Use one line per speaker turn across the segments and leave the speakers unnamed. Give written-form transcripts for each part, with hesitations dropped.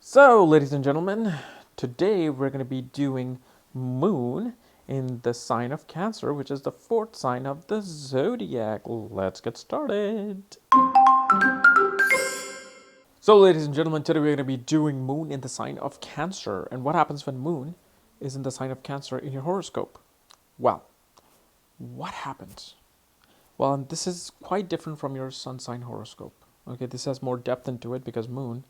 So, ladies and gentlemen, today we're going to be doing Moon in the sign of Cancer, which is the fourth sign of the zodiac. Let's get started. So, ladies and gentlemen, today we're going to be doing Moon in the sign of Cancer. And what happens when Moon is in the sign of Cancer in your horoscope? Well, what happens? Well, and this is quite different from your sun sign horoscope. Okay, this has more depth into it because Moon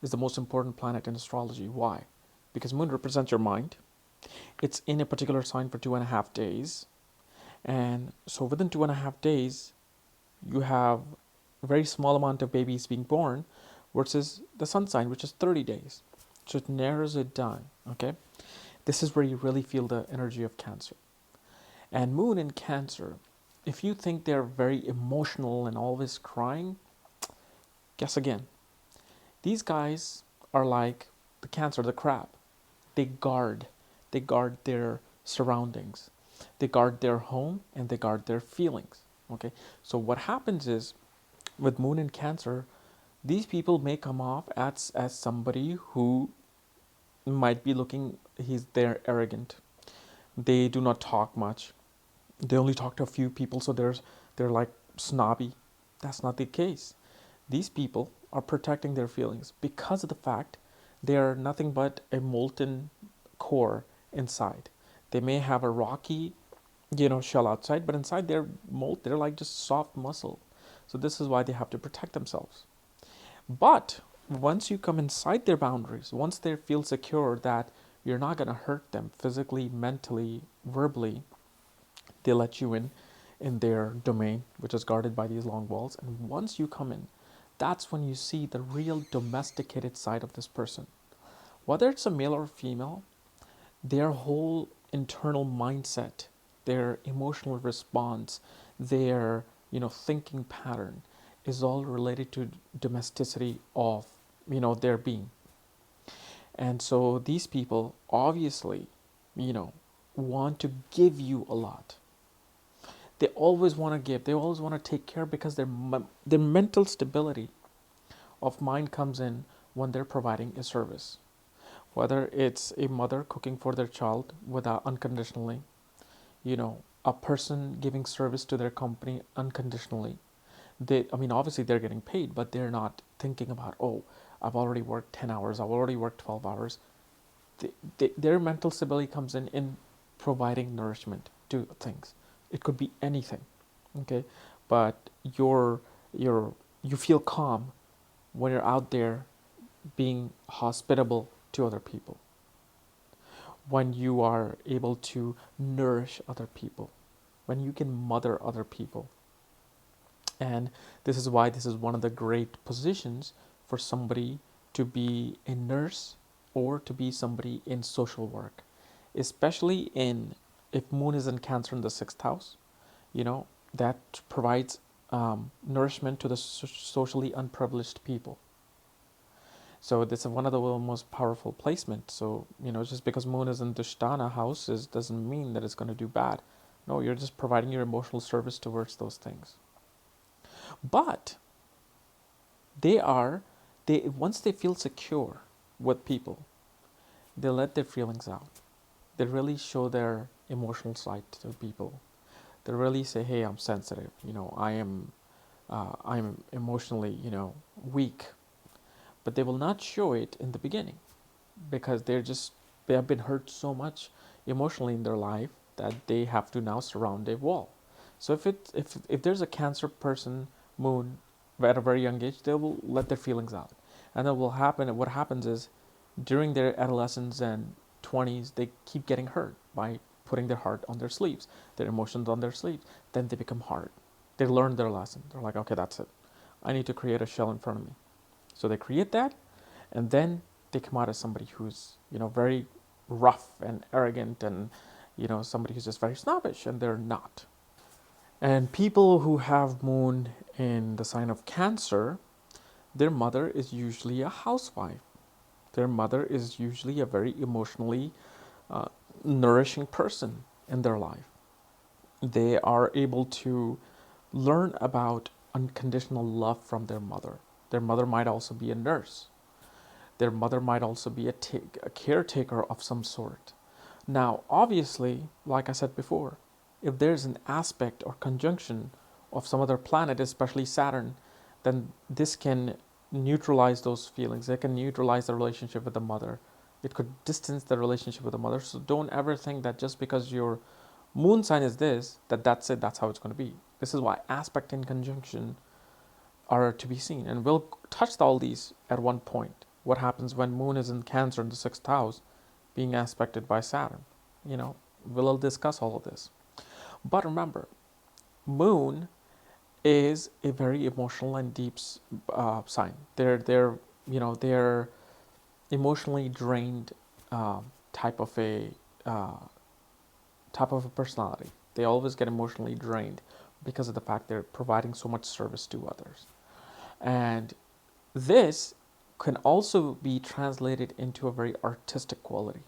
is the most important planet in astrology. Why? Because Moon represents your mind. It's in a particular sign for 2.5 days. And so within 2.5 days, you have a very small amount of babies being born versus the sun sign, which is 30 days. So it narrows it down. Okay. This is where you really feel the energy of Cancer. And Moon in Cancer, if you think they're very emotional and always crying, guess again. These guys are like the Cancer, the crab. They guard. They guard their surroundings. They guard their home and they guard their feelings. Okay. So what happens is with Moon in Cancer, these people may come off as somebody who might be looking they're arrogant. They do not talk much. They only talk to a few people, so they're like snobby. That's not the case. These people are protecting their feelings because of the fact they are nothing but a molten core inside. They may have a rocky, shell outside, but inside they're like just soft muscle. So this is why they have to protect themselves. But once you come inside their boundaries, once they feel secure that you're not going to hurt them physically, mentally, verbally, they let you in their domain, which is guarded by these long walls. And once you come in, that's when you see the real domesticated side of this person. Whether it's a male or female, their whole internal mindset, their emotional response, their thinking pattern is all related to domesticity of their being. And so these people obviously want to give you a lot. They always want to give, they always want to take care because their mental stability of mind comes in when they're providing a service. Whether it's a mother cooking for their child without unconditionally, a person giving service to their company unconditionally. Obviously they're getting paid, but they're not thinking about, oh, I've already worked 10 hours, I've already worked 12 hours. Their mental stability comes in providing nourishment to things. It could be anything, okay? But you feel calm when you're out there being hospitable to other people, when you are able to nourish other people, when you can mother other people. And this is why this is one of the great positions for somebody to be a nurse or to be somebody in social work, especially in if Moon is in Cancer in the sixth house, that provides nourishment to the socially unprivileged people. So this is one of the most powerful placements. So, just because Moon is in Dushtana houses doesn't mean that it's going to do bad. No, you're just providing your emotional service towards those things. But they once they feel secure with people, they let their feelings out. They really show their emotional side to people. They really say, "Hey, I'm sensitive. I'm emotionally, weak." But they will not show it in the beginning because they have been hurt so much emotionally in their life that they have to now surround a wall. So if there's a Cancer person Moon at a very young age, they will let their feelings out, and then will happen. What happens is during their adolescence and 20s, they keep getting hurt by putting their heart on their sleeves, their emotions on their sleeves. Then they become hard. They learn their lesson. They're like, okay, that's it. I need to create a shell in front of me. So they create that, and then they come out as somebody who's very rough and arrogant, and somebody who's just very snobbish, and they're not. And people who have Moon in the sign of Cancer, their mother is usually a housewife. Their mother is usually a very emotionally uh, nourishing person in their life. They are able to learn about unconditional love from their mother. Their mother might also be a nurse. Their mother might also be a caretaker of some sort. Now, obviously, like I said before, if there's an aspect or conjunction of some other planet, especially Saturn, then this can neutralize those feelings. It can neutralize the relationship with the mother. It could distance the relationship with the mother. So don't ever think that just because your moon sign is this, that's it, that's how it's going to be. This is why aspect and conjunction are to be seen. And we'll touch all these at one point. What happens when moon is in Cancer in the sixth house, being aspected by Saturn? We'll discuss all of this. But remember, moon is a very emotional and deep sign. They're emotionally drained type of a personality. They always get emotionally drained because of the fact they're providing so much service to others. And this can also be translated into a very artistic quality.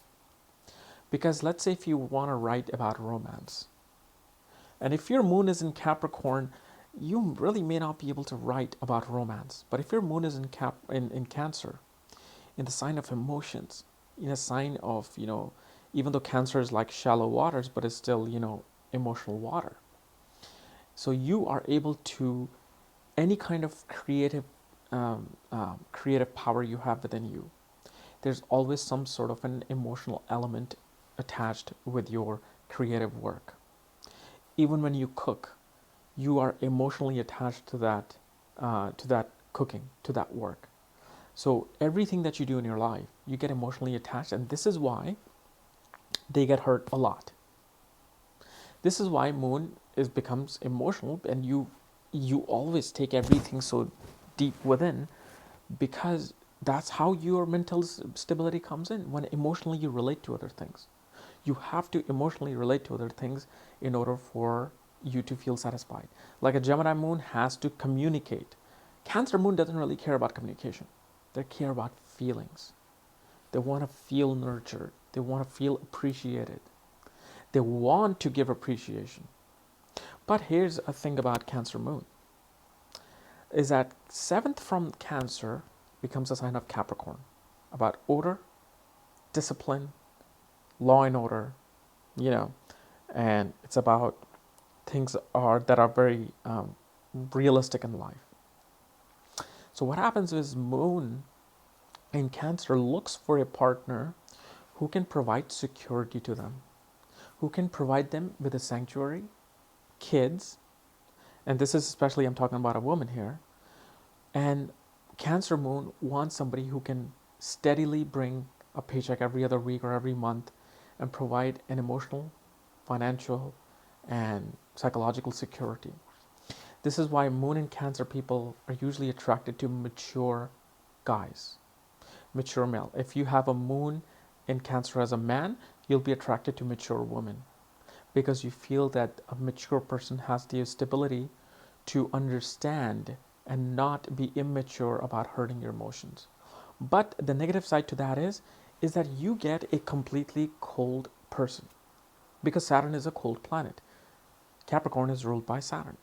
Because let's say if you want to write about romance, and if your moon is in Capricorn, you really may not be able to write about romance. But if your moon is in Cancer, in the sign of emotions, in a sign of, even though Cancer is like shallow waters, but it's still, emotional water. So you are able to, any kind of creative power you have within you, there's always some sort of an emotional element attached with your creative work. Even when you cook, you are emotionally attached to that cooking, to that work. So everything that you do in your life, you get emotionally attached, and this is why they get hurt a lot. This is why moon becomes emotional, and you always take everything so deep within, because that's how your mental stability comes in, when emotionally you relate to other things. You have to emotionally relate to other things in order for you to feel satisfied. Like a Gemini moon has to communicate. Cancer moon doesn't really care about communication. They care about feelings. They want to feel nurtured. They want to feel appreciated. They want to give appreciation. But here's a thing about Cancer moon, is that 7th from Cancer becomes a sign of Capricorn, about order, discipline, law and order, and it's about things that are very realistic in life. So what happens is moon in Cancer looks for a partner who can provide security to them, who can provide them with a sanctuary, kids, and this is especially, I'm talking about a woman here, and Cancer moon wants somebody who can steadily bring a paycheck every other week or every month and provide an emotional, financial, and psychological security. This is why moon and Cancer people are usually attracted to mature guys, mature male. If you have a moon in Cancer as a man, you'll be attracted to mature women, because you feel that a mature person has the stability to understand and not be immature about hurting your emotions. But the negative side to that is that you get a completely cold person, because Saturn is a cold planet. Capricorn is ruled by Saturn.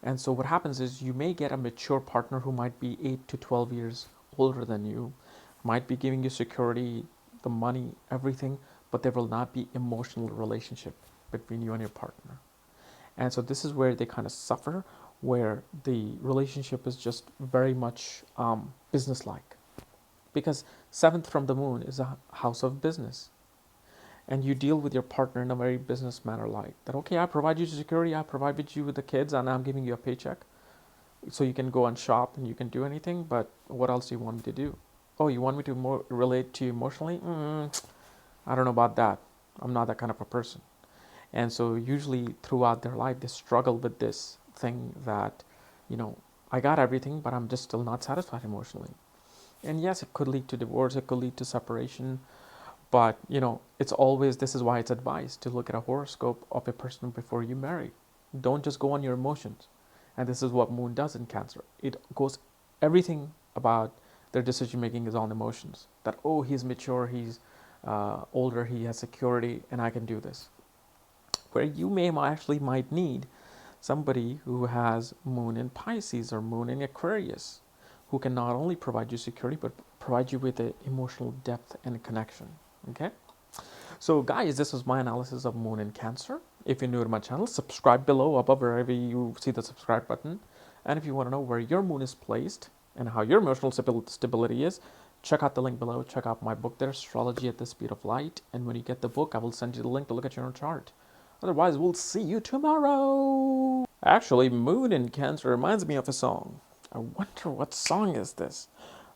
And so what happens is you may get a mature partner who might be 8 to 12 years older than you, might be giving you security, the money, everything, but there will not be emotional relationship between you and your partner. And so this is where they kind of suffer, where the relationship is just very much business-like. Because 7th from the moon is a house of business. And you deal with your partner in a very business manner, like that. Okay, I provide you security, I provide you with the kids, and I'm giving you a paycheck, so you can go and shop and you can do anything. But what else do you want me to do? Oh, you want me to relate to you emotionally? I don't know about that. I'm not that kind of a person. And so usually throughout their life, they struggle with this thing that, I got everything, but I'm just still not satisfied emotionally. And yes, it could lead to divorce, it could lead to separation. But, it's always, this is why it's advised to look at a horoscope of a person before you marry. Don't just go on your emotions. And this is what moon does in Cancer. It goes, everything about their decision making is on emotions. That, oh, he's mature, he's older, he has security, and I can do this. Where you might need somebody who has moon in Pisces or moon in Aquarius, who can not only provide you security, but provide you with the emotional depth and connection. Okay? So guys, this was my analysis of Moon in Cancer. If you're new to my channel, subscribe below, above, wherever you see the subscribe button. And if you want to know where your Moon is placed and how your emotional stability is, check out the link below. Check out my book there, Astrology at the Speed of Light. And when you get the book, I will send you the link to look at your own chart. Otherwise, we'll see you tomorrow. Actually, Moon in Cancer reminds me of a song. I wonder what song is this?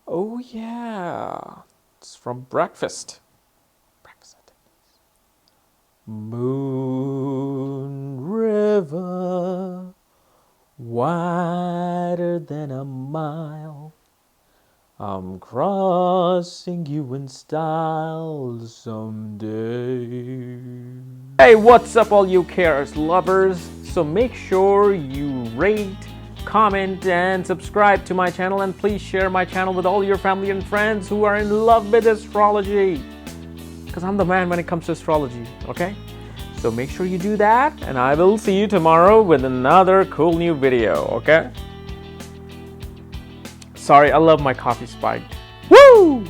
Oh yeah, it's from Breakfast. Moon River, wider than a mile, I'm crossing you in style someday. Hey, what's up all you Chaos lovers? So make sure you rate, comment, and subscribe to my channel, and please share my channel with all your family and friends who are in love with astrology. Because I'm the man when it comes to astrology, okay? So make sure you do that, and I will see you tomorrow with another cool new video, okay? Sorry, I love my coffee spiked. Woo!